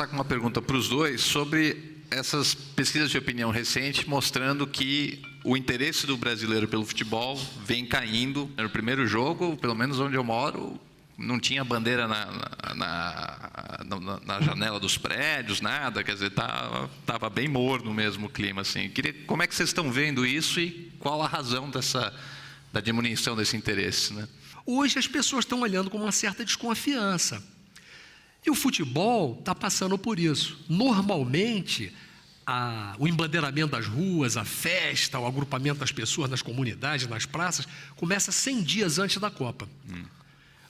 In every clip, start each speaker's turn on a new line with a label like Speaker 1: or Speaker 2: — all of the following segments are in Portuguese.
Speaker 1: começar com uma pergunta para os dois sobre essas pesquisas de opinião recentes mostrando que o interesse do brasileiro pelo futebol vem caindo. No primeiro jogo, pelo menos onde eu moro, não tinha bandeira na janela dos prédios, nada, quer dizer, estava bem morno mesmo o clima. Assim. Como é que vocês estão vendo isso e qual a razão da diminuição desse interesse? Né?
Speaker 2: Hoje as pessoas estão olhando com uma certa desconfiança. E o futebol está passando por isso. Normalmente, o embandeiramento das ruas, a festa, o agrupamento das pessoas nas comunidades, nas praças, começa 100 dias antes da Copa.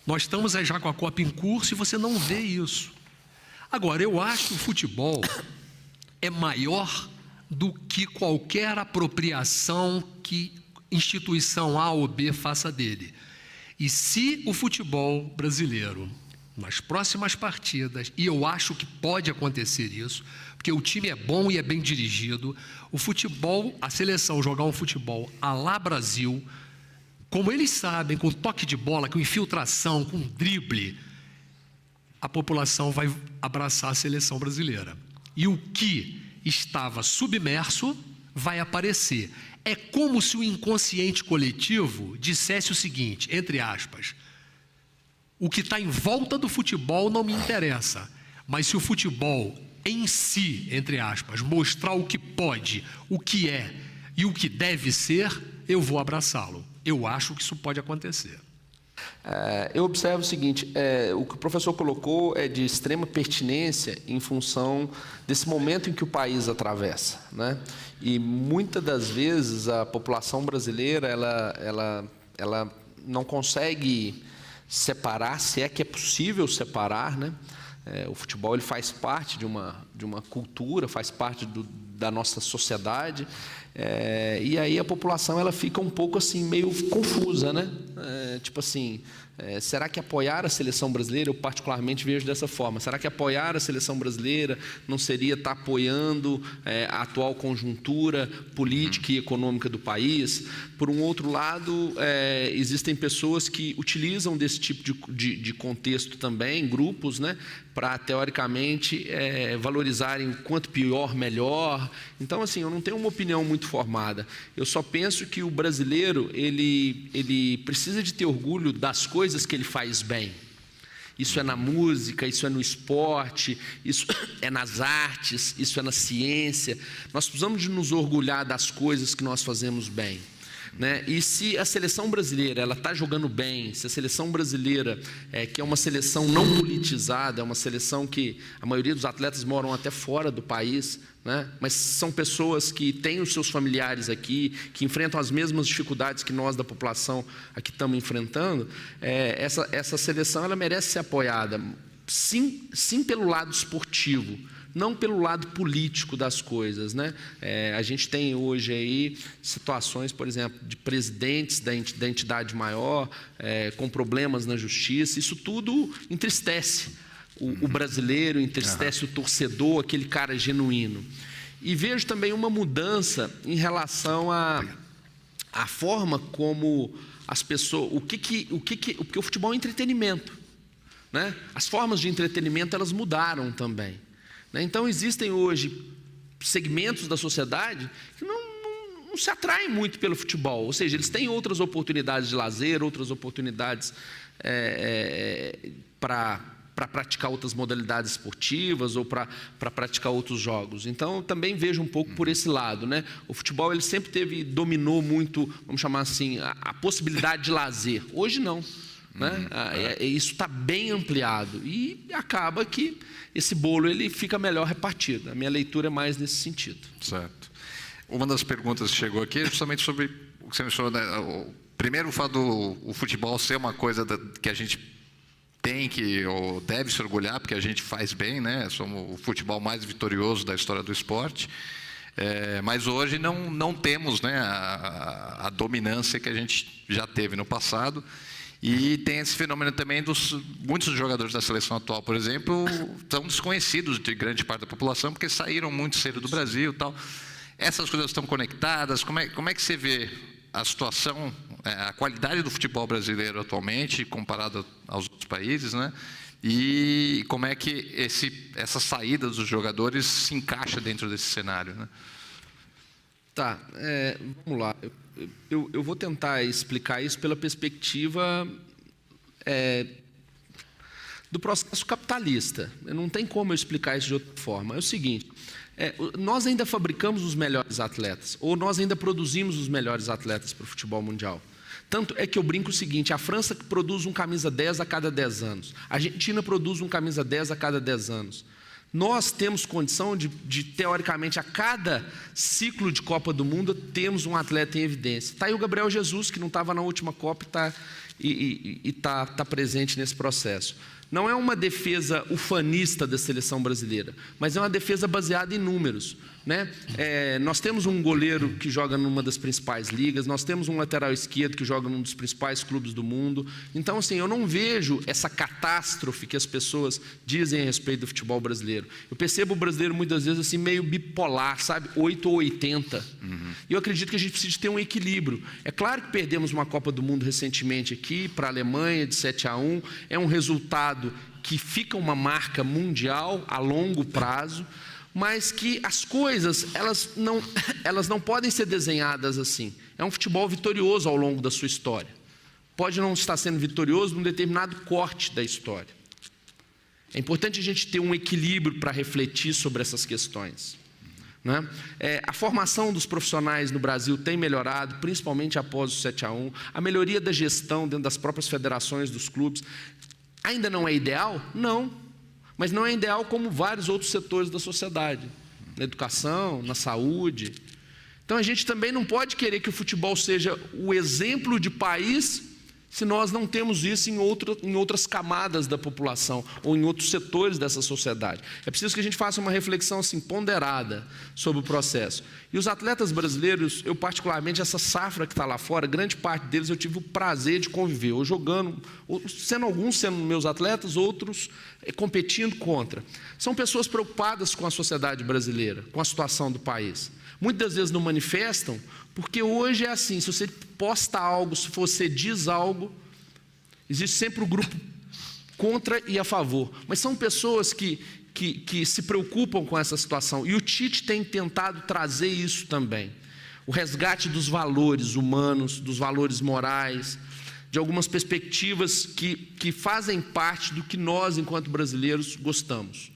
Speaker 2: Nós estamos aí já com a Copa em curso e você não vê isso. Agora, eu acho que o futebol é maior do que qualquer apropriação que instituição A ou B faça dele. E se o futebol brasileiro, nas próximas partidas, e eu acho que pode acontecer isso, porque o time é bom e é bem dirigido, o futebol, a seleção jogar um futebol à la Brasil, como eles sabem, com toque de bola, com infiltração, com drible, a população vai abraçar a seleção brasileira. E o que estava submerso vai aparecer. É como se o inconsciente coletivo dissesse o seguinte, entre aspas, o que está em volta do futebol não me interessa, mas se o futebol em si, entre aspas, mostrar o que pode, o que é e o que deve ser, eu vou abraçá-lo. Eu acho que isso pode acontecer.
Speaker 3: Eu observo o seguinte, o que o professor colocou é de extrema pertinência em função desse momento em que o país atravessa, né? E muitas das vezes a população brasileira ela não consegue separar, se é que é possível separar, né? O futebol ele faz parte de uma cultura, faz parte da nossa sociedade, e aí a população ela fica um pouco assim meio confusa, né? Tipo assim, será que apoiar a seleção brasileira, eu particularmente vejo dessa forma, será que apoiar a seleção brasileira não seria estar apoiando a atual conjuntura política e econômica do país? Por um outro lado, existem pessoas que utilizam desse tipo de contexto também, grupos, né, para teoricamente valorizarem quanto pior, melhor. Então, assim, eu não tenho uma opinião muito formada. Eu só penso que o brasileiro ele precisa de ter orgulho das coisas que ele faz bem. Isso é na música, isso é no esporte, isso é nas artes, isso é na ciência. Nós precisamos de nos orgulhar das coisas que nós fazemos bem. Né? E se a seleção brasileira ela está jogando bem, se a seleção brasileira que é uma seleção não politizada, é uma seleção que a maioria dos atletas moram até fora do país, né? Mas são pessoas que têm os seus familiares aqui, que enfrentam as mesmas dificuldades que nós da população aqui estamos enfrentando, essa seleção ela merece ser apoiada, sim pelo lado esportivo, não pelo lado político das coisas, né? A gente tem hoje aí situações, por exemplo, de presidentes da entidade maior com problemas na justiça. Isso tudo entristece o brasileiro, entristece o torcedor, aquele cara genuíno. E vejo também uma mudança em relação à forma como as pessoas, porque o futebol é entretenimento, né? As formas de entretenimento elas mudaram também. Então, existem hoje segmentos da sociedade que não se atraem muito pelo futebol, ou seja, eles têm outras oportunidades de lazer, outras oportunidades para praticar outras modalidades esportivas ou para praticar outros jogos. Então, eu também vejo um pouco por esse lado, né? O futebol ele sempre dominou muito, vamos chamar assim, a possibilidade de lazer. Hoje não. Né? Isso está bem ampliado e acaba que esse bolo ele fica melhor repartido. A minha leitura é mais nesse sentido.
Speaker 1: Certo. Uma das perguntas que chegou aqui é justamente sobre o que você mencionou, né? Primeiro, o fato do futebol ser uma coisa que a gente tem ou deve se orgulhar, porque a gente faz bem, né? Somos o futebol mais vitorioso da história do esporte. Mas hoje não temos, né, a dominância que a gente já teve no passado. E tem esse fenômeno também muitos jogadores da seleção atual, por exemplo, são desconhecidos de grande parte da população, porque saíram muito cedo do Brasil e tal. Essas coisas estão conectadas? Como é que você vê a situação, a qualidade do futebol brasileiro atualmente, comparado aos outros países, né? E como é que essa saída dos jogadores se encaixa dentro desse cenário, né?
Speaker 3: Tá, vamos lá. Eu vou tentar explicar isso pela perspectiva do processo capitalista. Não tem como eu explicar isso de outra forma. É o seguinte, nós ainda fabricamos os melhores atletas, ou nós ainda produzimos os melhores atletas para o futebol mundial. Tanto é que eu brinco o seguinte, a França produz um camisa 10 a cada 10 anos, a Argentina produz um camisa 10 a cada 10 anos. Nós temos condição de teoricamente, a cada ciclo de Copa do Mundo, temos um atleta em evidência. Está aí o Gabriel Jesus, que não estava na última Copa e está presente nesse processo. Não é uma defesa ufanista da seleção brasileira, mas é uma defesa baseada em números, né? Nós temos um goleiro que joga numa das principais ligas, nós temos um lateral esquerdo que joga num dos principais clubes do mundo. Então, assim, eu não vejo essa catástrofe que as pessoas dizem a respeito do futebol brasileiro. Eu percebo o brasileiro muitas vezes assim meio bipolar, sabe? 8 ou 80. E eu acredito que a gente precisa ter um equilíbrio. É claro que perdemos uma Copa do Mundo recentemente aqui para a Alemanha de 7-1. É um resultado que fica uma marca mundial a longo prazo, mas que as coisas elas não podem ser desenhadas assim. É um futebol vitorioso ao longo da sua história. Pode não estar sendo vitorioso num determinado corte da história. É importante a gente ter um equilíbrio para refletir sobre essas questões, né? A formação dos profissionais no Brasil tem melhorado, principalmente após o 7-1. A melhoria da gestão dentro das próprias federações dos clubes. Ainda não é ideal? Não. Mas não é ideal como vários outros setores da sociedade. Na educação, na saúde. Então a gente também não pode querer que o futebol seja o exemplo de país se nós não temos isso em outras camadas da população ou em outros setores dessa sociedade. É preciso que a gente faça uma reflexão assim, ponderada sobre o processo. E os atletas brasileiros, eu particularmente, essa safra que está lá fora, grande parte deles eu tive o prazer de conviver, ou jogando, alguns sendo meus atletas, outros competindo contra. São pessoas preocupadas com a sociedade brasileira, com a situação do país. Muitas vezes não manifestam, porque hoje é assim, se você posta algo, se você diz algo, existe sempre o grupo contra e a favor. Mas são pessoas que se preocupam com essa situação. E o Tite tem tentado trazer isso também. O resgate dos valores humanos, dos valores morais, de algumas perspectivas que fazem parte do que nós, enquanto brasileiros, gostamos.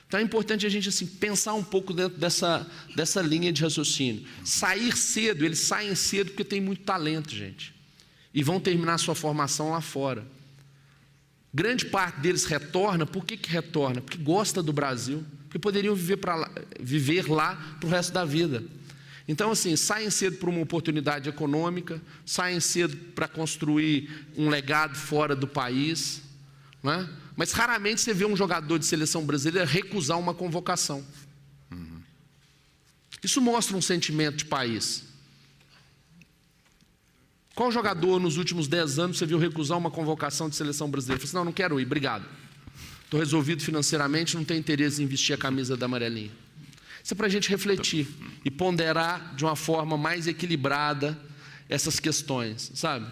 Speaker 3: Então é importante a gente assim, pensar um pouco dentro dessa linha de raciocínio. Sair cedo, eles saem cedo porque tem muito talento, gente. E vão terminar sua formação lá fora. Grande parte deles retorna, por que retorna? Porque gosta do Brasil, porque poderiam viver lá para o resto da vida. Então assim, saem cedo por uma oportunidade econômica, saem cedo para construir um legado fora do país, não é? Mas raramente você vê um jogador de seleção brasileira recusar uma convocação. Isso mostra um sentimento de país. Qual jogador nos últimos 10 anos você viu recusar uma convocação de seleção brasileira? Falei assim, não quero ir, obrigado. Estou resolvido financeiramente, não tenho interesse em vestir a camisa da amarelinha. Isso é para a gente refletir e ponderar de uma forma mais equilibrada essas questões, sabe?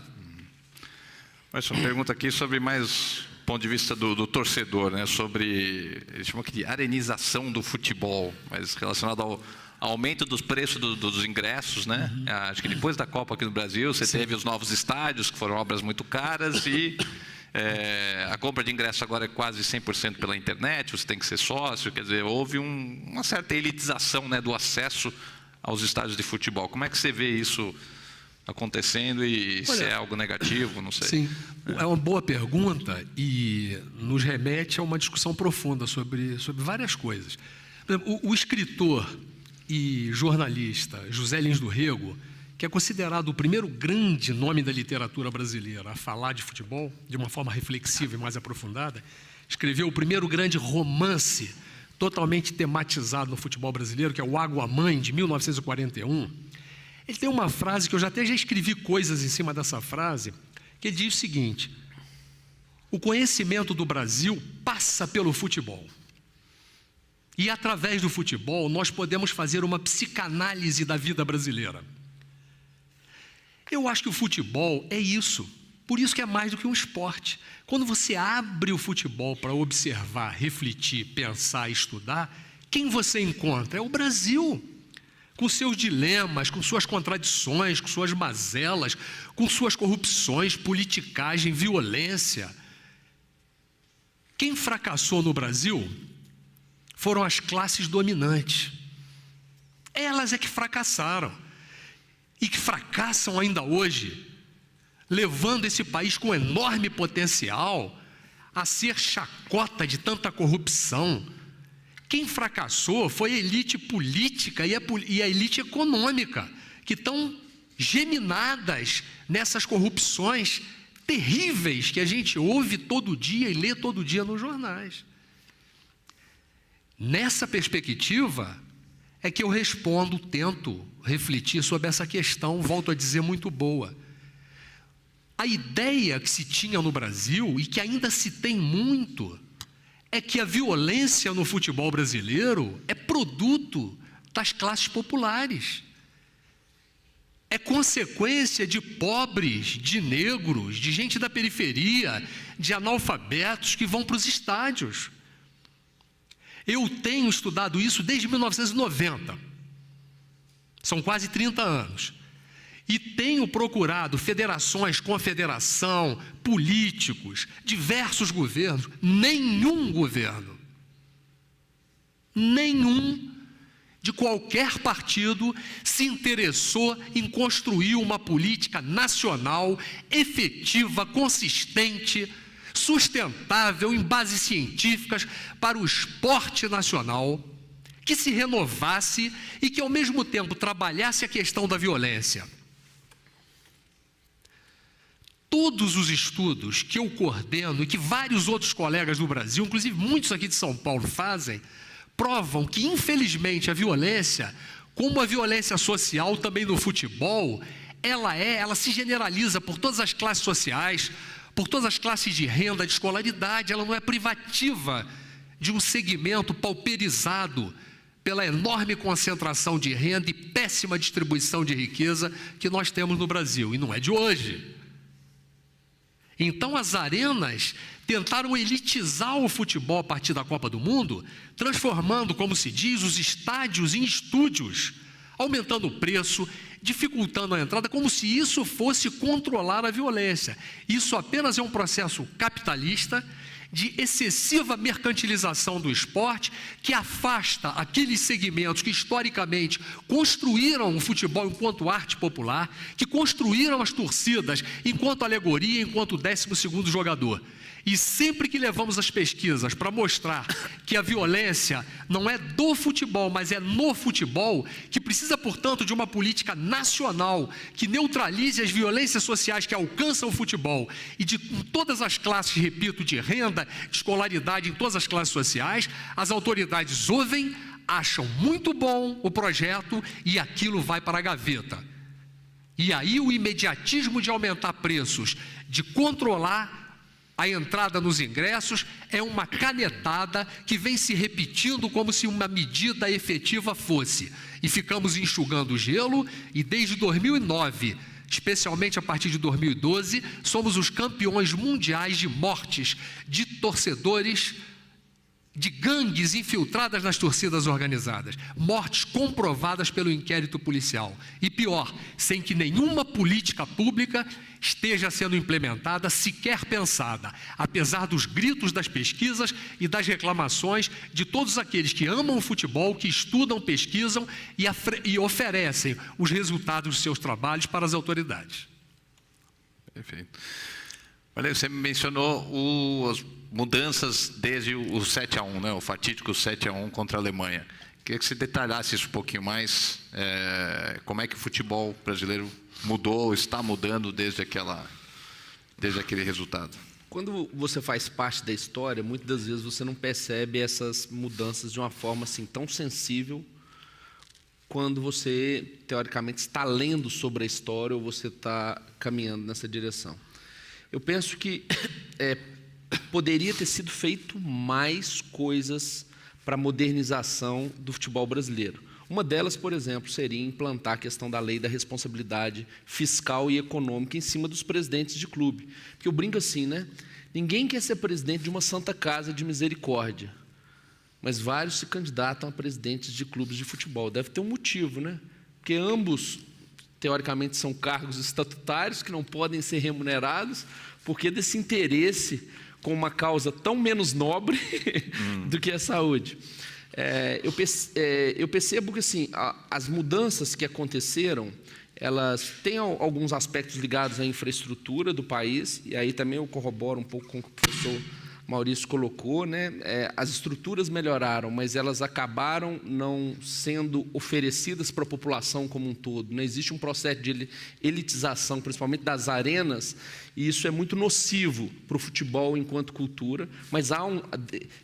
Speaker 1: Mas uma pergunta aqui sobre mais ponto de vista do torcedor, né? Sobre, eles chamam aqui de arenização do futebol, mas relacionado ao aumento dos preços dos ingressos, né? Acho que depois da Copa aqui no Brasil, você teve os novos estádios, que foram obras muito caras, e a compra de ingresso agora é quase 100% pela internet, você tem que ser sócio, quer dizer, houve uma certa elitização, né, do acesso aos estádios de futebol. Como é que você vê isso acontecendo e se é algo negativo, não sei.
Speaker 2: Sim, é uma boa pergunta e nos remete a uma discussão profunda sobre várias coisas. Por exemplo, o escritor e jornalista José Lins do Rego, que é considerado o primeiro grande nome da literatura brasileira a falar de futebol de uma forma reflexiva e mais aprofundada, escreveu o primeiro grande romance totalmente tematizado no futebol brasileiro, que é o Água Mãe, de 1941. Ele tem uma frase que eu já escrevi coisas em cima dessa frase, que ele diz o seguinte: o conhecimento do Brasil passa pelo futebol. E através do futebol nós podemos fazer uma psicanálise da vida brasileira. Eu acho que o futebol é isso. Por isso que é mais do que um esporte. Quando você abre o futebol para observar, refletir, pensar, estudar, quem você encontra? É o Brasil, com seus dilemas, com suas contradições, com suas mazelas, com suas corrupções, politicagem, violência. Quem fracassou no Brasil foram as classes dominantes. Elas é que fracassaram e que fracassam ainda hoje, levando esse país com enorme potencial a ser chacota de tanta corrupção. Quem fracassou foi a elite política e a elite econômica, que estão geminadas nessas corrupções terríveis que a gente ouve todo dia e lê todo dia nos jornais. Nessa perspectiva é que eu respondo, tento refletir sobre essa questão, volto a dizer, muito boa. A ideia que se tinha no Brasil, e que ainda se tem muito, é que a violência no futebol brasileiro é produto das classes populares. É consequência de pobres, de negros, de gente da periferia, de analfabetos que vão para os estádios. Eu tenho estudado isso desde 1990. São quase 30 anos. E tenho procurado federações, confederação, políticos, diversos governos, nenhum governo, nenhum de qualquer partido se interessou em construir uma política nacional efetiva, consistente, sustentável, em bases científicas para o esporte nacional, que se renovasse e que ao mesmo tempo trabalhasse a questão da violência. Todos os estudos que eu coordeno e que vários outros colegas do Brasil, inclusive muitos aqui de São Paulo, fazem, provam que, infelizmente, a violência, como a violência social também no futebol, ela se generaliza por todas as classes sociais, por todas as classes de renda, de escolaridade, ela não é privativa de um segmento pauperizado pela enorme concentração de renda e péssima distribuição de riqueza que nós temos no Brasil, e não é de hoje. Então, as arenas tentaram elitizar o futebol a partir da Copa do Mundo, transformando, como se diz, os estádios em estúdios, aumentando o preço, dificultando a entrada, como se isso fosse controlar a violência. Isso apenas é um processo capitalista de excessiva mercantilização do esporte, que afasta aqueles segmentos que historicamente construíram o futebol enquanto arte popular, que construíram as torcidas enquanto alegoria, enquanto 12º jogador. E sempre que levamos as pesquisas para mostrar que a violência não é do futebol, mas é no futebol, que precisa, portanto, de uma política nacional que neutralize as violências sociais que alcançam o futebol e de todas as classes, repito, de renda, de escolaridade, em todas as classes sociais, as autoridades ouvem, acham muito bom o projeto e aquilo vai para a gaveta. E aí o imediatismo de aumentar preços, de controlar a entrada nos ingressos, é uma canetada que vem se repetindo como se uma medida efetiva fosse. E ficamos enxugando o gelo, e desde 2009, especialmente a partir de 2012, somos os campeões mundiais de mortes de torcedores, de gangues infiltradas nas torcidas organizadas, mortes comprovadas pelo inquérito policial. E pior, sem que nenhuma política pública esteja sendo implementada, sequer pensada, apesar dos gritos das pesquisas e das reclamações de todos aqueles que amam o futebol, que estudam, pesquisam e oferecem os resultados dos seus trabalhos para as autoridades.
Speaker 1: Perfeito. Olha, você mencionou as mudanças desde o 7-1, né? O fatídico 7-1 contra a Alemanha. Queria que você detalhasse isso um pouquinho mais. Como é que o futebol brasileiro mudou, está mudando desde aquele resultado?
Speaker 3: Quando você faz parte da história, muitas das vezes você não percebe essas mudanças de uma forma assim tão sensível quando você, teoricamente, está lendo sobre a história ou você está caminhando nessa direção. Eu penso que poderia ter sido feito mais coisas para a modernização do futebol brasileiro. Uma delas, por exemplo, seria implantar a questão da lei da responsabilidade fiscal e econômica em cima dos presidentes de clube. Porque eu brinco assim, né? Ninguém quer ser presidente de uma santa casa de misericórdia, mas vários se candidatam a presidentes de clubes de futebol. Deve ter um motivo, né? Porque ambos, teoricamente, são cargos estatutários que não podem ser remunerados, porque desse interesse com uma causa tão menos nobre do que a saúde. Eu percebo que assim, as mudanças que aconteceram, elas têm alguns aspectos ligados à infraestrutura do país, e aí também eu corroboro um pouco com o que o professor Maurício colocou, né? As estruturas melhoraram, mas elas acabaram não sendo oferecidas para a população como um todo, né? Existe um processo de elitização, principalmente das arenas, e isso é muito nocivo para o futebol enquanto cultura, mas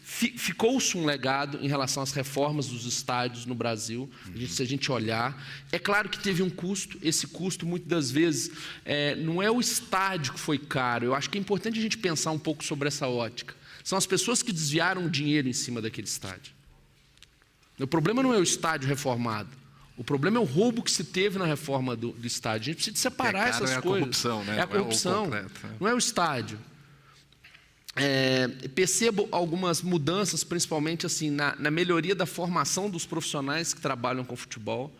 Speaker 3: ficou-se um legado em relação às reformas dos estádios no Brasil, se a gente olhar. É claro que teve um custo, esse custo muitas das vezes não é o estádio que foi caro, eu acho que é importante a gente pensar um pouco sobre essa ótica. São as pessoas que desviaram o dinheiro em cima daquele estádio. O problema não é o estádio reformado. O problema é o roubo que se teve na reforma do estádio. A gente precisa separar essas coisas. É a
Speaker 1: corrupção, né?
Speaker 3: É a corrupção, não é o estádio. Percebo algumas mudanças, principalmente assim, na melhoria da formação dos profissionais que trabalham com futebol.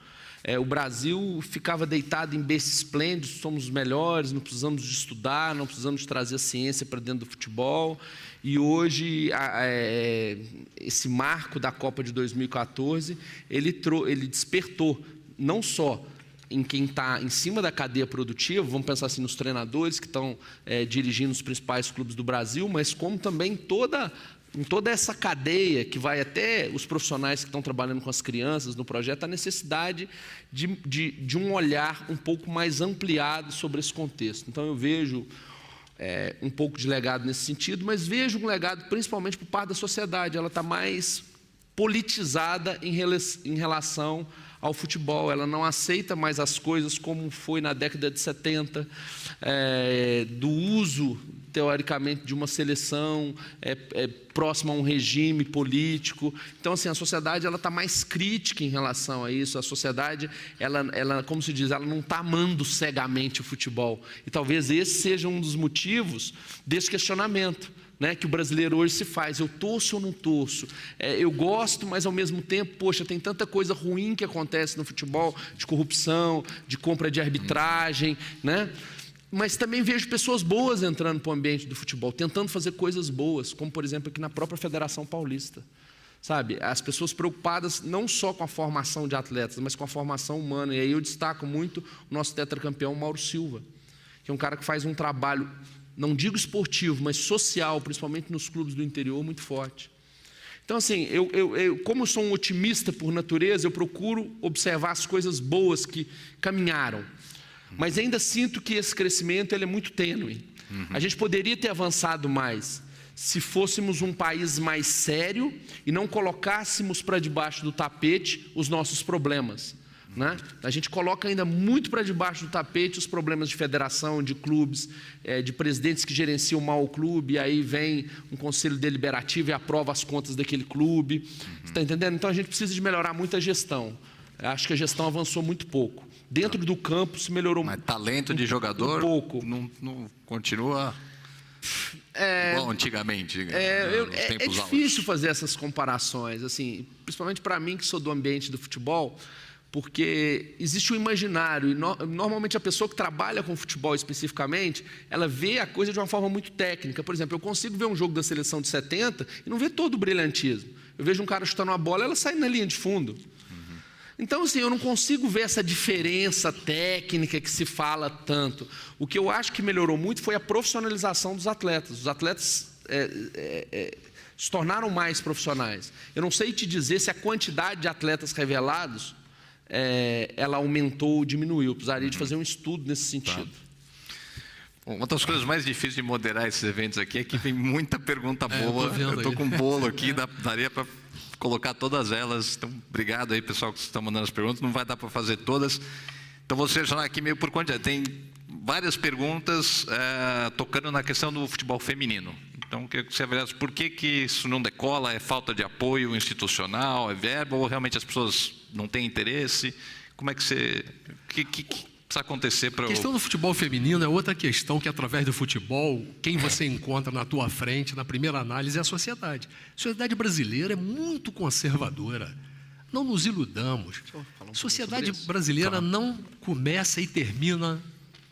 Speaker 3: O Brasil ficava deitado em berço esplêndido, somos os melhores, não precisamos de estudar, não precisamos de trazer a ciência para dentro do futebol. E hoje, esse marco da Copa de 2014, ele despertou, não só em quem está em cima da cadeia produtiva, vamos pensar assim nos treinadores que estão dirigindo os principais clubes do Brasil, mas como também em toda essa cadeia que vai até os profissionais que estão trabalhando com as crianças no projeto, a necessidade de um olhar um pouco mais ampliado sobre esse contexto. Então, eu vejo um pouco de legado nesse sentido, mas vejo um legado principalmente por parte da sociedade. Ela está mais politizada em relação ao futebol. Ela não aceita mais as coisas como foi na década de 70, do uso, teoricamente, de uma seleção próxima a um regime político. Então, assim, a sociedade está mais crítica em relação a isso. A sociedade, ela, como se diz, ela não está amando cegamente o futebol. E talvez esse seja um dos motivos desse questionamento, né, que o brasileiro hoje se faz. Eu torço ou não torço? Eu gosto, mas ao mesmo tempo, poxa, tem tanta coisa ruim que acontece no futebol, de corrupção, de compra de arbitragem, né? Mas também vejo pessoas boas entrando para o ambiente do futebol, tentando fazer coisas boas, como, por exemplo, aqui na própria Federação Paulista. Sabe, as pessoas preocupadas não só com a formação de atletas, mas com a formação humana. E aí eu destaco muito o nosso tetracampeão Mauro Silva, que é um cara que faz um trabalho, não digo esportivo, mas social, principalmente nos clubes do interior, muito forte. Então, assim, como eu sou um otimista por natureza, eu procuro observar as coisas boas que caminharam. Mas ainda sinto que esse crescimento ele é muito tênue. A gente poderia ter avançado mais se fôssemos um país mais sério e não colocássemos para debaixo do tapete os nossos problemas, né? A gente coloca ainda muito para debaixo do tapete os problemas de federação, de clubes, de presidentes que gerenciam mal o clube, e aí vem um conselho deliberativo e aprova as contas daquele clube. Você está entendendo? Então a gente precisa de melhorar muito a gestão. Acho que a gestão avançou muito pouco. Dentro do campo se melhorou muito.
Speaker 1: Mas talento de jogador
Speaker 3: pouco.
Speaker 1: Não continua igual antigamente.
Speaker 3: É difícil fazer essas comparações, assim, principalmente para mim que sou do ambiente do futebol, porque existe um imaginário, e normalmente a pessoa que trabalha com futebol especificamente, ela vê a coisa de uma forma muito técnica. Por exemplo, eu consigo ver um jogo da seleção de 70 e não ver todo o brilhantismo. Eu vejo um cara chutando uma bola e ela sai na linha de fundo. Então, assim, eu não consigo ver essa diferença técnica que se fala tanto. O que eu acho que melhorou muito foi a profissionalização dos atletas. Os atletas se tornaram mais profissionais. Eu não sei te dizer se a quantidade de atletas revelados ela aumentou ou diminuiu. Eu precisaria de fazer um estudo nesse sentido.
Speaker 1: Bom, uma das coisas mais difíceis de moderar esses eventos aqui é que vem muita pergunta boa. Eu estou com um bolo aqui, daria para colocar todas elas. Então, obrigado aí, pessoal, que estão mandando as perguntas. Não vai dar para fazer todas. Então, vou selecionar aqui meio por quantidade. Tem várias perguntas tocando na questão do futebol feminino. Então, queria que você avaliasse por que isso não decola, é falta de apoio institucional, é verba, ou realmente as pessoas não têm interesse? Como é que você... O que precisa acontecer para...
Speaker 2: A questão do futebol feminino é outra questão que, através do futebol, quem você encontra na tua frente, na primeira análise, é a sociedade. A sociedade brasileira é muito conservadora. Não nos iludamos. A sociedade brasileira não começa e termina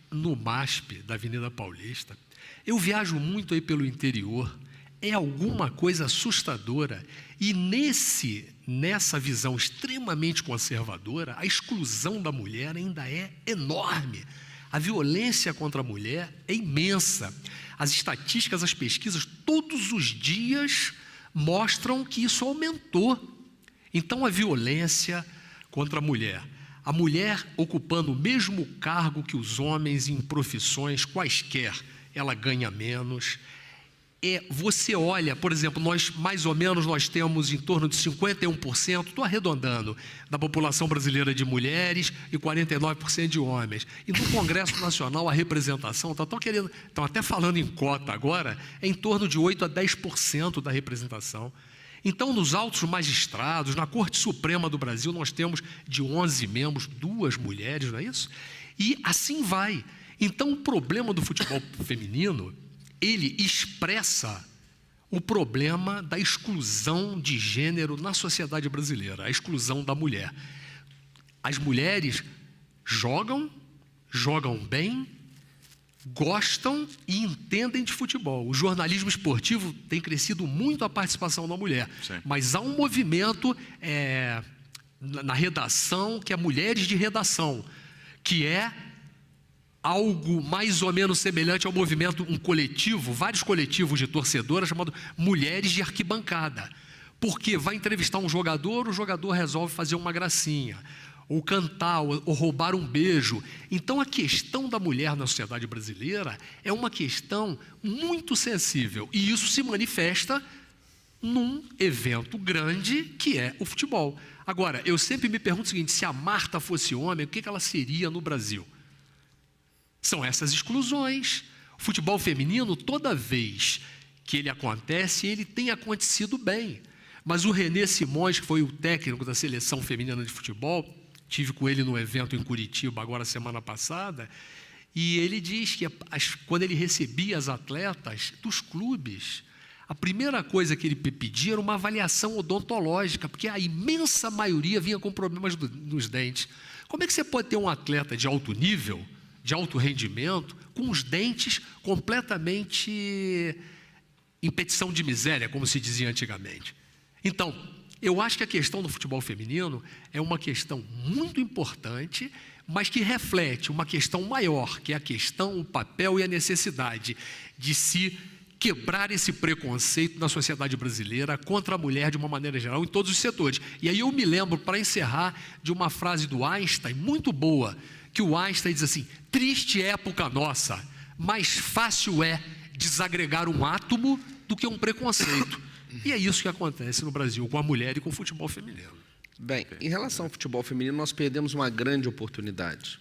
Speaker 2: no MASP da Avenida Paulista. Eu viajo muito aí pelo interior. É alguma coisa assustadora. E nessa visão extremamente conservadora, a exclusão da mulher ainda é enorme. A violência contra a mulher é imensa. As estatísticas, as pesquisas, todos os dias mostram que isso aumentou. Então, a violência contra a mulher ocupando o mesmo cargo que os homens em profissões quaisquer, ela ganha menos. Você olha, por exemplo, mais ou menos nós temos em torno de 51%, estou arredondando, da população brasileira de mulheres e 49% de homens. E no Congresso Nacional a representação, estão até falando em cota agora, é em torno de 8% a 10% da representação. Então, nos altos magistrados, na Corte Suprema do Brasil, nós temos de 11 membros, 2 mulheres, não é isso? E assim vai. Então, o problema do futebol feminino, ele expressa o problema da exclusão de gênero na sociedade brasileira, a exclusão da mulher. As mulheres jogam bem, gostam e entendem de futebol. O jornalismo esportivo tem crescido muito a participação da mulher,
Speaker 1: sim,
Speaker 2: mas há um movimento na redação, que é mulheres de redação, que é algo mais ou menos semelhante ao movimento, um coletivo, vários coletivos de torcedoras, chamado Mulheres de Arquibancada. Porque vai entrevistar um jogador, o jogador resolve fazer uma gracinha, ou cantar, ou roubar um beijo. Então, a questão da mulher na sociedade brasileira é uma questão muito sensível. E isso se manifesta num evento grande, que é o futebol. Agora, eu sempre me pergunto o seguinte: se a Marta fosse homem, o que ela seria no Brasil? São essas exclusões. O futebol feminino, toda vez que ele acontece, ele tem acontecido bem. Mas o René Simões, que foi o técnico da seleção feminina de futebol, tive com ele no evento em Curitiba, agora semana passada, e ele diz que quando ele recebia as atletas dos clubes, a primeira coisa que ele pedia era uma avaliação odontológica, porque a imensa maioria vinha com problemas nos dentes. Como é que você pode ter um atleta de alto nível, de alto rendimento, com os dentes completamente em petição de miséria, como se dizia antigamente? Então, eu acho que a questão do futebol feminino é uma questão muito importante, mas que reflete uma questão maior, que é a questão, o papel e a necessidade de se quebrar esse preconceito na sociedade brasileira contra a mulher de uma maneira geral, em todos os setores. E aí eu me lembro, para encerrar, de uma frase do Einstein, muito boa, que o Einstein diz assim: triste época nossa, mais fácil é desagregar um átomo do que um preconceito. E é isso que acontece no Brasil com a mulher e com o futebol feminino.
Speaker 3: Bem, em relação ao futebol feminino, nós perdemos uma grande oportunidade.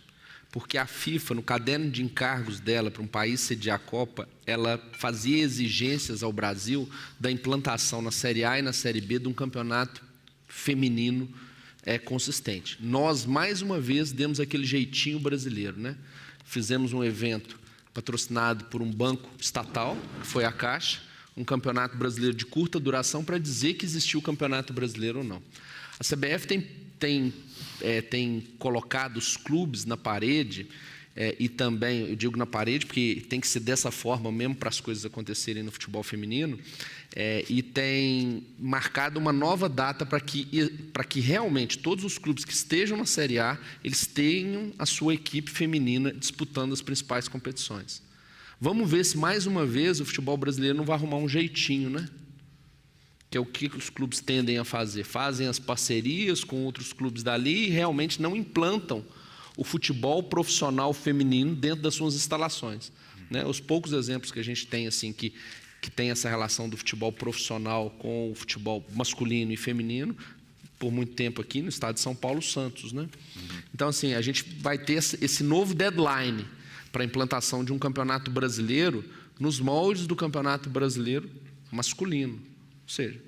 Speaker 3: Porque a FIFA, no caderno de encargos dela para um país sediar a Copa, ela fazia exigências ao Brasil da implantação na Série A e na Série B de um campeonato feminino consistente. Nós, mais uma vez, demos aquele jeitinho brasileiro, né? Fizemos um evento patrocinado por um banco estatal, que foi a Caixa, um campeonato brasileiro de curta duração, para dizer que existia o campeonato brasileiro ou não. A CBF tem colocado os clubes na parede, e também, eu digo na parede, porque tem que ser dessa forma mesmo para as coisas acontecerem no futebol feminino, e tem marcado uma nova data para que realmente todos os clubes que estejam na Série A, eles tenham a sua equipe feminina disputando as principais competições. Vamos ver se mais uma vez o futebol brasileiro não vai arrumar um jeitinho, né? Que é o que os clubes tendem a fazer. Fazem as parcerias com outros clubes dali e realmente não implantam o futebol profissional feminino dentro das suas instalações, né? Os poucos exemplos que a gente tem, assim, que tem essa relação do futebol profissional com o futebol masculino e feminino, por muito tempo aqui no estado de São Paulo, Santos, né? Então, assim, a gente vai ter esse novo deadline para a implantação de um campeonato brasileiro nos moldes do Campeonato Brasileiro masculino. Ou seja,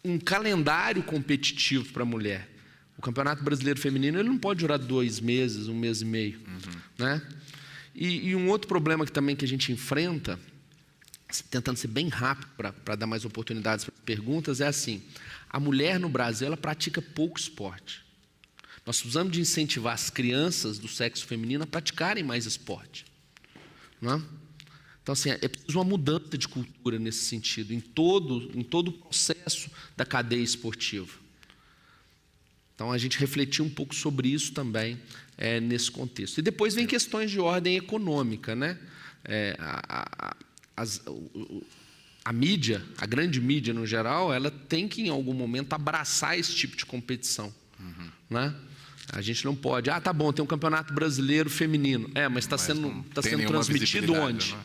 Speaker 3: um calendário competitivo para a mulher. O Campeonato Brasileiro Feminino ele não pode durar 2 meses, 1 mês e meio. Né? E um outro problema que a gente enfrenta, tentando ser bem rápido para dar mais oportunidades para perguntas, é assim: a mulher no Brasil ela pratica pouco esporte. Nós precisamos de incentivar as crianças do sexo feminino a praticarem mais esporte. Não? Então, assim, é preciso uma mudança de cultura nesse sentido, em todo o processo da cadeia esportiva. Então, a gente refletiu um pouco sobre isso também nesse contexto. E depois vem questões de ordem econômica, né? A mídia, a grande mídia no geral, ela tem que em algum momento abraçar esse tipo de competição. Né? A gente não pode, tá bom, tem um campeonato brasileiro feminino, mas está sendo transmitido onde?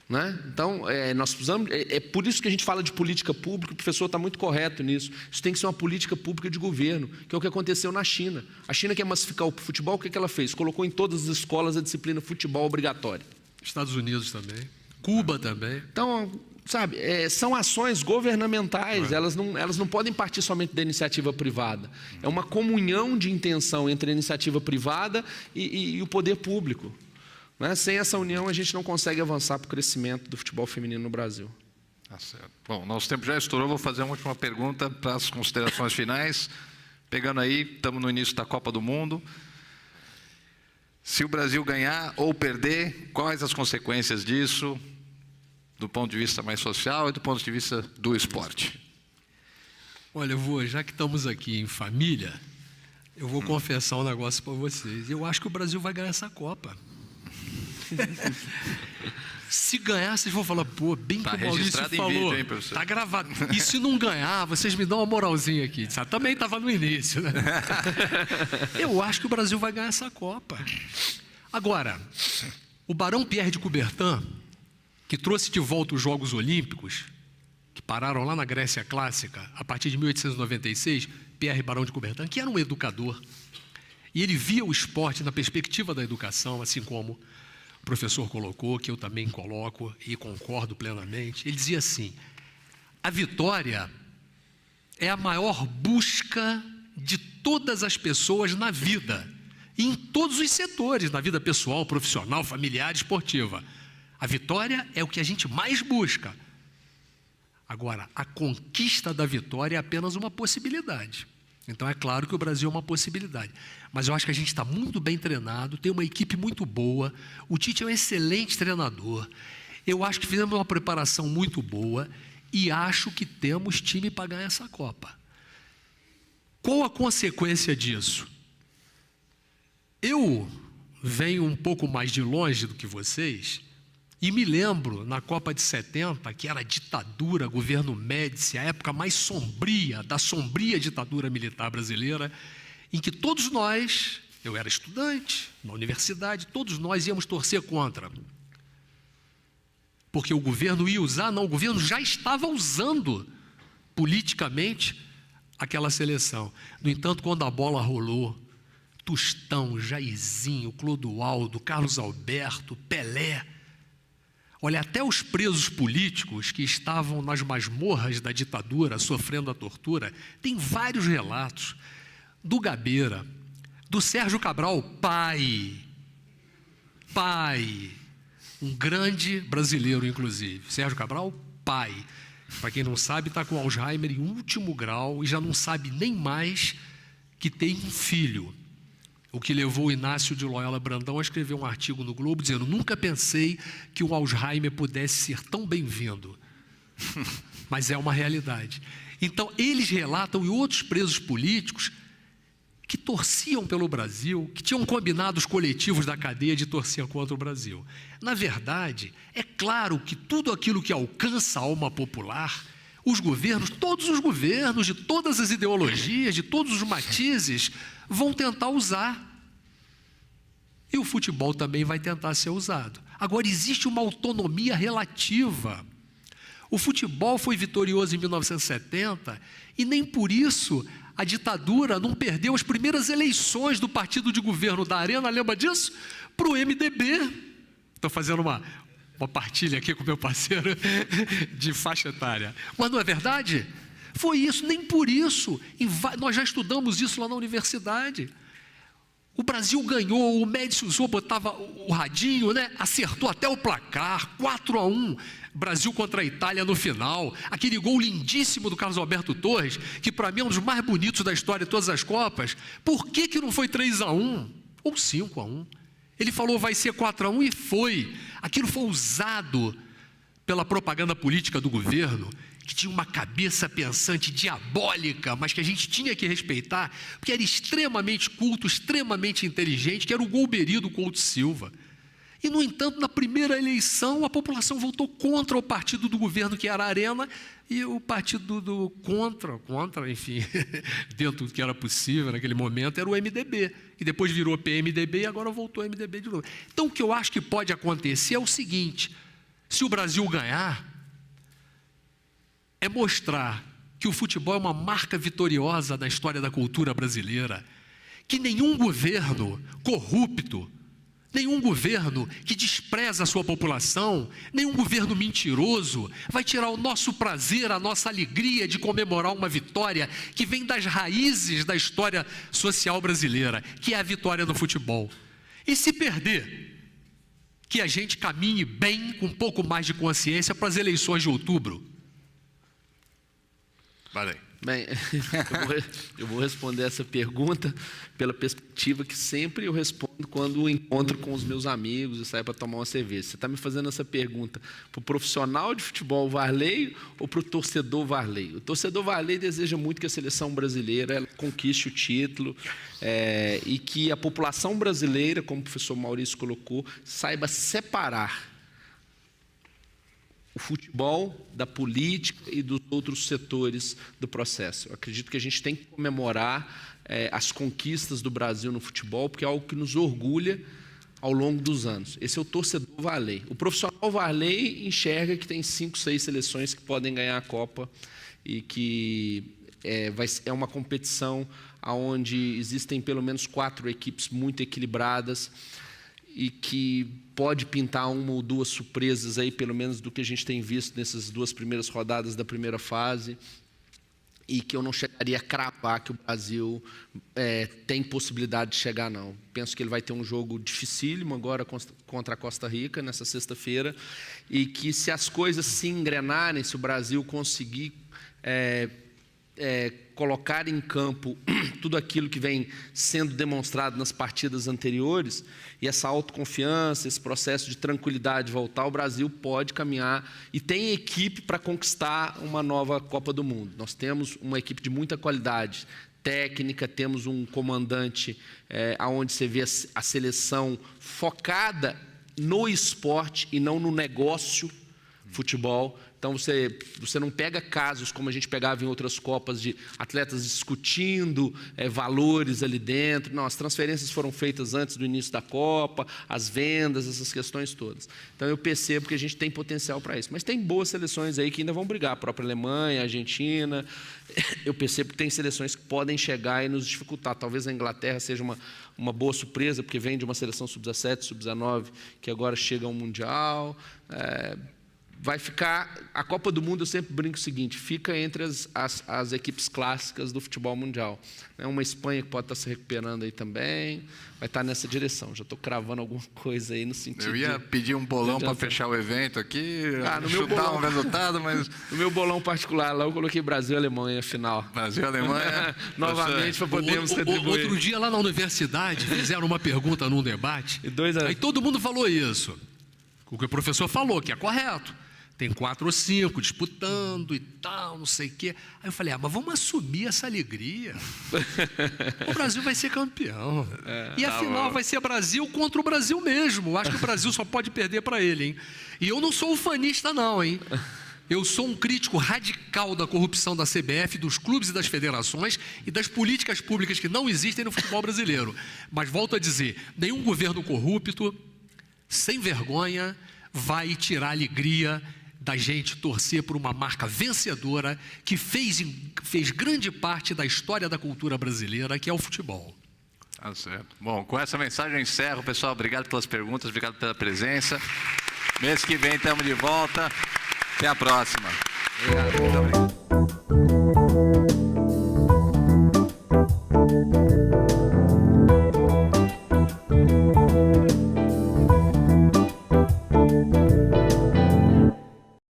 Speaker 3: Né? Então, nós precisamos, é por isso que a gente fala de política pública, o professor está muito correto nisso. Isso tem que ser uma política pública de governo, que é o que aconteceu na China. A China quer massificar o futebol, o que ela fez? Colocou em todas as escolas a disciplina futebol obrigatória.
Speaker 2: Estados Unidos também, Cuba também.
Speaker 3: Então, sabe, são ações governamentais, elas não podem partir somente da iniciativa privada. É uma comunhão de intenção entre a iniciativa privada e o poder público. Né? Sem essa união, a gente não consegue avançar para o crescimento do futebol feminino no Brasil.
Speaker 1: Tá certo. Bom, nosso tempo já estourou, vou fazer uma última pergunta para as considerações finais. Pegando aí, estamos no início da Copa do Mundo. Se o Brasil ganhar ou perder, quais as consequências disso, do ponto de vista mais social e do ponto de vista do esporte?
Speaker 2: Olha, já que estamos aqui em família, eu vou confessar um negócio para vocês. Eu acho que o Brasil vai ganhar essa Copa. Se ganhar, vocês vão falar, bem que o Maurício falou. Vídeo, hein, professor? Tá gravado. E se não ganhar, vocês me dão uma moralzinha aqui. Sabe? Também estava no início, né? Eu acho que o Brasil vai ganhar essa Copa. Agora, o Barão Pierre de Coubertin, que trouxe de volta os Jogos Olímpicos, que pararam lá na Grécia Clássica, a partir de 1896, Pierre Barão de Coubertin, que era um educador, e ele via o esporte na perspectiva da educação, assim como o professor colocou, que eu também coloco e concordo plenamente. Ele dizia assim: a vitória é a maior busca de todas as pessoas na vida, e em todos os setores, na vida pessoal, profissional, familiar, esportiva. A vitória é o que a gente mais busca. Agora, a conquista da vitória é apenas uma possibilidade. Então, é claro que o Brasil é uma possibilidade. Mas eu acho que a gente está muito bem treinado, tem uma equipe muito boa, o Tite é um excelente treinador. Eu acho que fizemos uma preparação muito boa e acho que temos time para ganhar essa Copa. Qual a consequência disso? Eu venho um pouco mais de longe do que vocês e me lembro, na Copa de 70, que era ditadura, governo Médici, a época mais sombria, da sombria ditadura militar brasileira, em que todos nós, eu era estudante na universidade, todos nós íamos torcer contra. Porque o governo ia usar, o governo já estava usando politicamente aquela seleção. No entanto, quando a bola rolou, Tostão, Jairzinho, Clodoaldo, Carlos Alberto, Pelé, olha, até os presos políticos que estavam nas masmorras da ditadura, sofrendo a tortura, tem vários relatos do Gabeira, do Sérgio Cabral, pai, um grande brasileiro, inclusive. Sérgio Cabral, pai. Para quem não sabe, está com Alzheimer em último grau e já não sabe nem mais que tem um filho. O que levou o Inácio de Loyola Brandão a escrever um artigo no Globo dizendo: nunca pensei que o Alzheimer pudesse ser tão bem-vindo. Mas é uma realidade. Então, eles relatam, e outros presos políticos, que torciam pelo Brasil, que tinham combinado os coletivos da cadeia de torcer contra o Brasil. Na verdade, é claro que tudo aquilo que alcança a alma popular, os governos, todos os governos, de todas as ideologias, de todos os matizes, vão tentar usar. E o futebol também vai tentar ser usado. Agora, existe uma autonomia relativa. O futebol foi vitorioso em 1970 e nem por isso a ditadura não perdeu as primeiras eleições do partido de governo da Arena, lembra disso? Para o MDB. Estou fazendo uma partilha aqui com meu parceiro de faixa etária. Mas não é verdade? Foi isso, nem por isso. Nós já estudamos isso lá na universidade. O Brasil ganhou, o Médici usou, botava o radinho, né? Acertou até o placar, 4-1, Brasil contra a Itália no final. Aquele gol lindíssimo do Carlos Alberto Torres, que para mim é um dos mais bonitos da história de todas as Copas. Por que não foi 3-1 ou 5-1? Ele falou vai ser 4-1 e foi. Aquilo foi usado pela propaganda política do governo, que tinha uma cabeça pensante diabólica, mas que a gente tinha que respeitar, porque era extremamente culto, extremamente inteligente, que era o Golbery do Couto Silva. E, no entanto, na primeira eleição, a população votou contra o partido do governo, que era a Arena, e o partido contra, enfim, dentro do que era possível naquele momento, era o MDB, que depois virou PMDB e agora voltou ao MDB de novo. Então, o que eu acho que pode acontecer é o seguinte: se o Brasil ganhar, é mostrar que o futebol é uma marca vitoriosa da história da cultura brasileira, que nenhum governo corrupto, nenhum governo que despreza a sua população, nenhum governo mentiroso vai tirar o nosso prazer, a nossa alegria de comemorar uma vitória que vem das raízes da história social brasileira, que é a vitória no futebol. E se perder, que a gente caminhe bem, com um pouco mais de consciência, para as eleições de outubro.
Speaker 1: Valeu.
Speaker 3: Bem, eu vou responder essa pergunta pela perspectiva que sempre eu respondo quando encontro com os meus amigos e saio para tomar uma cerveja. Você está me fazendo essa pergunta para o profissional de futebol Varley ou para o torcedor Varley? O torcedor Varley deseja muito que a seleção brasileira conquiste o título e que a população brasileira, como o professor Maurício colocou, saiba separar o futebol da política e dos outros setores do processo. Eu acredito que a gente tem que comemorar as conquistas do Brasil no futebol, porque é algo que nos orgulha ao longo dos anos. Esse é o torcedor Varley. O profissional Varley enxerga que tem 5, 6 seleções que podem ganhar a Copa e que é uma competição onde existem pelo menos 4 equipes muito equilibradas e que pode pintar uma ou 2 surpresas aí, pelo menos do que a gente tem visto nessas 2 primeiras rodadas da primeira fase, e que eu não chegaria a cravar que o Brasil tem possibilidade de chegar, não. Penso que ele vai ter um jogo dificílimo agora contra a Costa Rica, nessa sexta-feira, e que se as coisas se engrenarem, se o Brasil conseguir colocar em campo tudo aquilo que vem sendo demonstrado nas partidas anteriores, e essa autoconfiança, esse processo de tranquilidade voltar, o Brasil pode caminhar e tem equipe para conquistar uma nova Copa do Mundo. Nós temos uma equipe de muita qualidade técnica, temos um comandante onde você vê a seleção focada no esporte e não no negócio futebol. Então, você não pega casos como a gente pegava em outras Copas de atletas discutindo valores ali dentro. Não, as transferências foram feitas antes do início da Copa, as vendas, essas questões todas. Então, eu percebo que a gente tem potencial para isso. Mas tem boas seleções aí que ainda vão brigar, a própria Alemanha, a Argentina. Eu percebo que tem seleções que podem chegar e nos dificultar. Talvez a Inglaterra seja uma boa surpresa, porque vem de uma seleção sub-17, sub-19, que agora chega ao Mundial. Vai ficar, a Copa do Mundo, eu sempre brinco o seguinte, fica entre as equipes clássicas do futebol mundial. Uma Espanha que pode estar se recuperando aí também, vai estar nessa direção. Já estou cravando alguma coisa aí no sentido.
Speaker 1: Eu ia pedir um bolão para fechar o evento aqui,
Speaker 3: no meu bolão,
Speaker 1: um resultado, mas...
Speaker 3: No meu bolão particular, lá eu coloquei Brasil e Alemanha, final.
Speaker 1: Brasil e Alemanha.
Speaker 3: Novamente, para podermos retribuir.
Speaker 2: Outro dia, lá na universidade, fizeram uma pergunta num debate, aí todo mundo falou isso. O que o professor falou, que é correto. Tem 4 ou 5 disputando e tal, não sei o quê. Aí eu falei, mas vamos assumir essa alegria. O Brasil vai ser campeão. E a final vai ser Brasil contra o Brasil mesmo. Eu acho que o Brasil só pode perder para ele, hein? E eu não sou ufanista, não, hein? Eu sou um crítico radical da corrupção da CBF, dos clubes e das federações e das políticas públicas que não existem no futebol brasileiro. Mas volto a dizer, nenhum governo corrupto, sem vergonha, vai tirar a alegria da gente torcer por uma marca vencedora que fez grande parte da história da cultura brasileira, que é o futebol.
Speaker 1: Tá certo. Bom, com essa mensagem eu encerro, pessoal. Obrigado pelas perguntas, obrigado pela presença. Mês que vem estamos de volta. Até a próxima.
Speaker 3: Obrigado. Muito obrigado.